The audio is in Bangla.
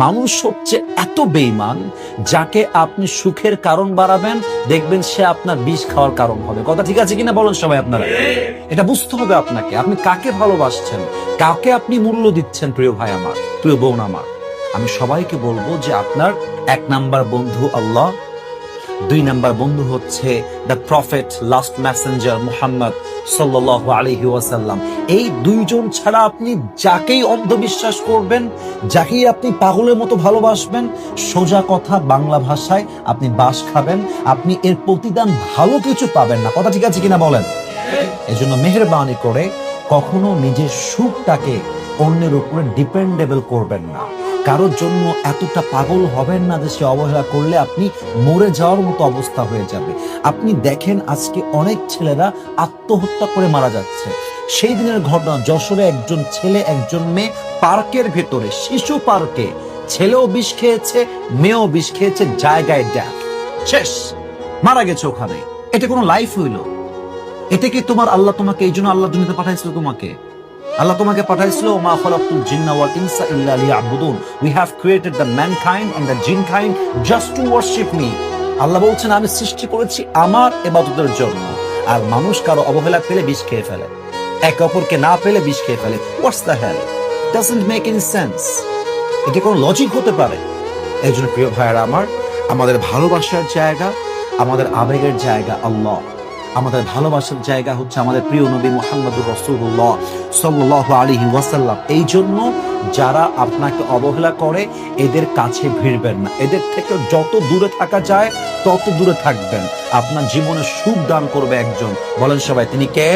মানুষ হচ্ছে এত বেঈমান, যাকে আপনি সুখের কারণ বাড়াবেন দেখবেন সে আপনার বিষ খাওয়ার কারণ হবে। কথা ঠিক আছে কিনা বলেন সবাই আপনারা? এটা বুঝতে হবে আপনাকে, আপনি কাকে ভালোবাসছেন, কাকে আপনি মূল্য দিচ্ছেন। প্রিয় ভাই আমার, প্রিয় বোন আমার, আমি সবাইকে বলবো যে আপনার 1 নাম্বার বন্ধু আল্লাহ, 2 নাম্বার বন্ধু হচ্ছে the prophet, last Messenger Muhammad সাল্লাল্লাহু আলাইহি ওয়াসাল্লাম। এই 2 জন ছাড়া আপনি যাকেই অন্ধবিশ্বাস করবেন, যাকেই আপনি পাগলের মতো ভালোবাসবেন, সোজা কথা বাংলা ভাষায় আপনি বাস খাবেন, আপনি এর প্রতিদান ভালো কিছু পাবেন না। কথা ঠিক আছে কিনা বলেন? এজন্য মেহেরবানি করে কখনো নিজের সুখটাকে অন্যের উপরে ডিপেন্ডেবল করবেন না। কারোর জন্য এতটা পাগল হবেন না যে সে অবহেলা করলে আপনি মরে যাওয়ার মতো অবস্থা হয়ে যাবে। আপনি দেখেন আজকে অনেক ছেলেরা আত্মহত্যা করে মারা যাচ্ছে। সেই দিনের ঘটনা, যশোরে একজন ছেলে একজন মেয়ে পার্কের ভেতরে, শিশু পার্কে, ছেলেও বিষ খেয়েছে, মেয়েও বিষ খেয়েছে, জায়গায় ড্যাথ, শেষ, মারা গেছে ওখানে। এটা কোনো লাইফ হইল? এটা কি তোমার আল্লাহ তোমাকে এই জন্য আল্লাহ দুনিয়াতে পাঠাইছিল? আল্লাহ তোমাকে পাঠাইছিল মা খালাকতুল জিন্না ওয়াল ইনসা ইল্লা লিয়াবুদুন। We have created the mankind and the jinnkind just to worship me. Allah বলছেন আমি সৃষ্টি করেছি আমার ইবাদতের জন্য। আর মানুষ কারো অবহেলা পেলে বিষ খেয়ে ফেলে, একে অপরকে না পেলে বিষ খেয়ে ফেলে। What's the hell? Doesn't make any sense. এটা কোনো লজিক হতে পারে? এই জন্য প্রিয় ভাইয়েরা আমার, আমাদের ভালোবাসার জায়গা, আমাদের আবেগের জায়গা আল্লাহ। আমাদের ভালোবাসার জায়গা হচ্ছে আমাদের প্রিয় নবী মুহাম্মদুর রাসূলুল্লাহ সাল্লাল্লাহু আলাইহি ওয়াসাল্লাম। এই জন্য যারা আপনাকে অবহেলা করে এদের কাছে ভিড়বেন না, এদের থেকে যত দূরে থাকা যায় তত দূরে থাকবেন। আপনার জীবনে সুখ দান করবে একজন, বলেন সবাই তিনি কে?